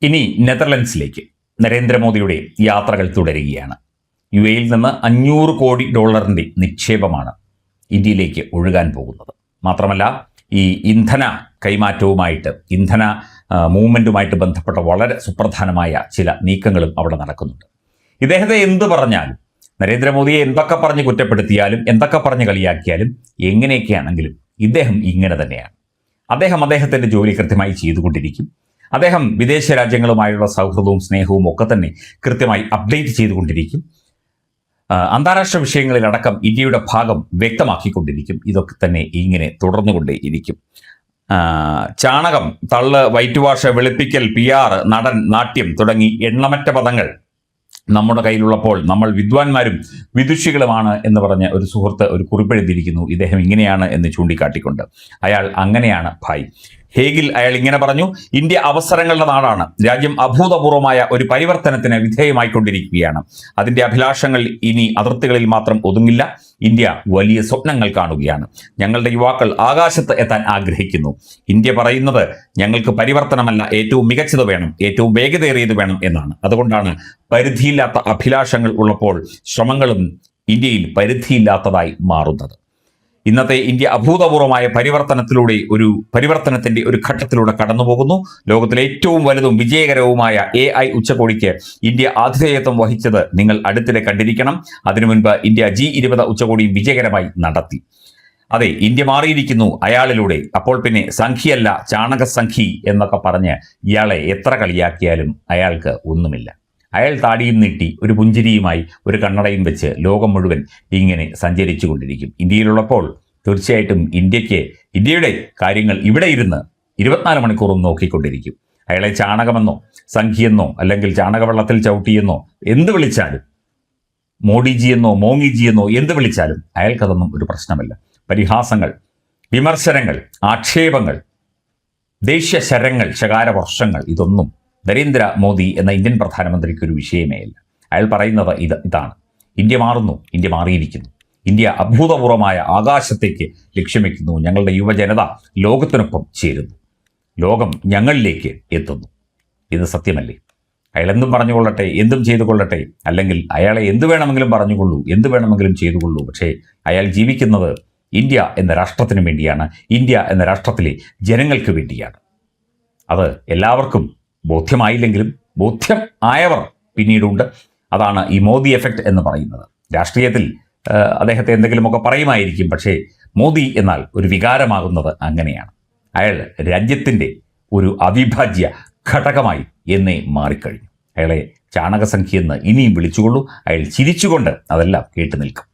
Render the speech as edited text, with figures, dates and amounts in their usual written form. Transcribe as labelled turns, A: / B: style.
A: ഇനി നെതർലൻഡ്സിലേക്ക് നരേന്ദ്രമോദിയുടെ യാത്രകൾ തുടരുകയാണ്. UAE നിന്ന് $500 കോടി നിക്ഷേപമാണ് ഇന്ത്യയിലേക്ക് ഒഴുകാൻ പോകുന്നത്. മാത്രമല്ല ഈ ഇന്ധന കൈമാറ്റവുമായിട്ട് ഇന്ധന മൂവ്മെൻറ്റുമായിട്ട് ബന്ധപ്പെട്ട വളരെ സുപ്രധാനമായ ചില നീക്കങ്ങളും അവിടെ നടക്കുന്നുണ്ട്. ഇദ്ദേഹത്തെ എന്ത് പറഞ്ഞാലും, നരേന്ദ്രമോദിയെ എന്തൊക്കെ പറഞ്ഞ് കുറ്റപ്പെടുത്തിയാലും, എന്തൊക്കെ പറഞ്ഞ് കളിയാക്കിയാലും, എങ്ങനെയൊക്കെയാണെങ്കിലും ഇദ്ദേഹം ഇങ്ങനെ തന്നെയാണ്. അദ്ദേഹത്തിൻ്റെ ജോലി കൃത്യമായി ചെയ്തുകൊണ്ടിരിക്കും. അദ്ദേഹം വിദേശ രാജ്യങ്ങളുമായുള്ള സൗഹൃദവും സ്നേഹവും ഒക്കെ തന്നെ കൃത്യമായി അപ്ഡേറ്റ് ചെയ്തുകൊണ്ടിരിക്കും. അന്താരാഷ്ട്ര വിഷയങ്ങളിലടക്കം ഇന്ത്യയുടെ ഭാഗം വ്യക്തമാക്കിക്കൊണ്ടിരിക്കും. ഇതൊക്കെ തന്നെ ഇങ്ങനെ തുടർന്നുകൊണ്ടേയിരിക്കും. ചാണകം, തള്ള്, വൈറ്റ് വാഷ്, വെളുപ്പിക്കൽ, PR, നടൻ, നാട്യം തുടങ്ങി എണ്ണമറ്റ പദങ്ങൾ നമ്മുടെ കയ്യിലുള്ളപ്പോൾ നമ്മൾ വിദ്വാൻമാരും വിദുഷികളുമാണ് എന്ന് പറഞ്ഞ ഒരു സുഹൃത്ത് ഒരു കുറിപ്പെഴുതിയിരിക്കുന്നു. ഇദ്ദേഹം ഇങ്ങനെയാണ് എന്ന് ചൂണ്ടിക്കാട്ടിക്കൊണ്ട്. അയാൾ അങ്ങനെയാണ് ഭായ്. ഹേഗിൽ അയാൾ ഇങ്ങനെ പറഞ്ഞു: ഇന്ത്യ അവസരങ്ങളുടെ നാടാണ്. രാജ്യം അഭൂതപൂർവമായ ഒരു പരിവർത്തനത്തിന് വിധേയമായിക്കൊണ്ടിരിക്കുകയാണ്. അതിൻ്റെ അഭിലാഷങ്ങൾ ഇനി അതിർത്തികളിൽ മാത്രം ഒതുങ്ങില്ല. ഇന്ത്യ വലിയ സ്വപ്നങ്ങൾ കാണുകയാണ്. ഞങ്ങളുടെ യുവാക്കൾ ആകാശത്ത് എത്താൻ ആഗ്രഹിക്കുന്നു. ഇന്ത്യ പറയുന്നത് ഞങ്ങൾക്ക് പരിവർത്തനമല്ല, ഏറ്റവും മികച്ചത് വേണം, ഏറ്റവും വേഗതയേറിയത് വേണം എന്നാണ്. അതുകൊണ്ടാണ് പരിധിയില്ലാത്ത അഭിലാഷങ്ങൾ ഉള്ളപ്പോൾ ശ്രമങ്ങളും ഇന്ത്യയിൽ പരിധിയില്ലാത്തതായി മാറുന്നത്. ഇന്നത്തെ ഇന്ത്യ അഭൂതപൂർവമായ പരിവർത്തനത്തിന്റെ ഒരു ഘട്ടത്തിലൂടെ കടന്നുപോകുന്നു. ലോകത്തിലെ ഏറ്റവും വലുതും വിജയകരവുമായ AI ഉച്ചകോടിക്ക് ഇന്ത്യ ആതിഥേയത്വം വഹിച്ചത് നിങ്ങൾ അടുത്തിടെ കണ്ടിരിക്കണം. അതിനു മുൻപ് ഇന്ത്യ G20 ഉച്ചകോടിയും വിജയകരമായി നടത്തി. അതെ, ഇന്ത്യ മാറിയിരിക്കുന്നു അയാളിലൂടെ. അപ്പോൾ പിന്നെ സംഖ്യയല്ല ചാണകസംഖി എന്നൊക്കെ പറഞ്ഞ് ഇയാളെ എത്ര കളിയാക്കിയാലും അയാൾക്ക് ഒന്നുമില്ല. അയാൾ താടിയും നീട്ടി ഒരു പുഞ്ചിരിയുമായി ഒരു കണ്ണടയും വെച്ച് ലോകം മുഴുവൻ ഇങ്ങനെ സഞ്ചരിച്ചു കൊണ്ടിരിക്കും. ഇന്ത്യയിലുള്ളപ്പോൾ തീർച്ചയായിട്ടും ഇന്ത്യയുടെ കാര്യങ്ങൾ ഇവിടെ ഇരുന്ന് 24 മണിക്കൂറും നോക്കിക്കൊണ്ടിരിക്കും. അയാളെ ചാണകമെന്നോ സംഖ്യയെന്നോ അല്ലെങ്കിൽ ചാണകവെള്ളത്തിൽ ചവിട്ടിയെന്നോ എന്ത് വിളിച്ചാലും, മോഡിജിയെന്നോ മോങ്ങിജിയെന്നോ എന്ത് വിളിച്ചാലും അയാൾക്കതൊന്നും ഒരു പ്രശ്നമല്ല. പരിഹാസങ്ങൾ, വിമർശനങ്ങൾ, ആക്ഷേപങ്ങൾ, ദേഷ്യശരങ്ങൾ, ശകാരവർഷങ്ങൾ ഇതൊന്നും നരേന്ദ്രമോദി എന്ന ഇന്ത്യൻ പ്രധാനമന്ത്രിക്ക് ഒരു വിഷയമേ അല്ല. അയാൾ പറയുന്നത് ഇതാണ്: ഇന്ത്യ മാറുന്നു, ഇന്ത്യ മാറിയിരിക്കുന്നു, ഇന്ത്യ അഭൂതപൂർവമായ ആകാശത്തേക്ക് ലക്ഷ്യം വയ്ക്കുന്നു. ഞങ്ങളുടെ യുവജനത ലോകത്തിനൊപ്പം ചേരുന്നു, ലോകം ഞങ്ങളിലേക്ക് എത്തുന്നു. ഇത് സത്യമല്ലേ? അയാൾ എന്തും പറഞ്ഞുകൊള്ളട്ടെ, എന്തും ചെയ്തുകൊള്ളട്ടെ, അല്ലെങ്കിൽ അയാളെ എന്ത് വേണമെങ്കിലും പറഞ്ഞുകൊള്ളൂ, എന്ത് വേണമെങ്കിലും ചെയ്തുകൊള്ളൂ. പക്ഷേ അയാൾ ജീവിക്കുന്നത് ഇന്ത്യ എന്ന രാഷ്ട്രത്തിന് വേണ്ടിയാണ്, ഇന്ത്യ എന്ന രാഷ്ട്രത്തിലെ ജനങ്ങൾക്ക് വേണ്ടിയാണ്. അത് എല്ലാവർക്കും ബോധ്യമായില്ലെങ്കിലും ബോധ്യം ആയവർ പിന്നീടുണ്ട്. അതാണ് ഈ മോദി എഫക്റ്റ് എന്ന് പറയുന്നത്. രാഷ്ട്രീയത്തിൽ അദ്ദേഹത്തെ എന്തെങ്കിലുമൊക്കെ പറയുമായിരിക്കും, പക്ഷേ മോദി എന്നാൽ ഒരു വികാരമാകുന്നത് അങ്ങനെയാണ്. അയാൾ രാജ്യത്തിൻ്റെ ഒരു അവിഭാജ്യ ഘടകമായി എന്നേ മാറിക്കഴിഞ്ഞു. അയാളെ ചാണകസംഖ്യയെന്ന് ഇനിയും വിളിച്ചുകൊള്ളൂ. അയാൾ ചിരിച്ചുകൊണ്ട് അതെല്ലാം കേട്ടു നിൽക്കും.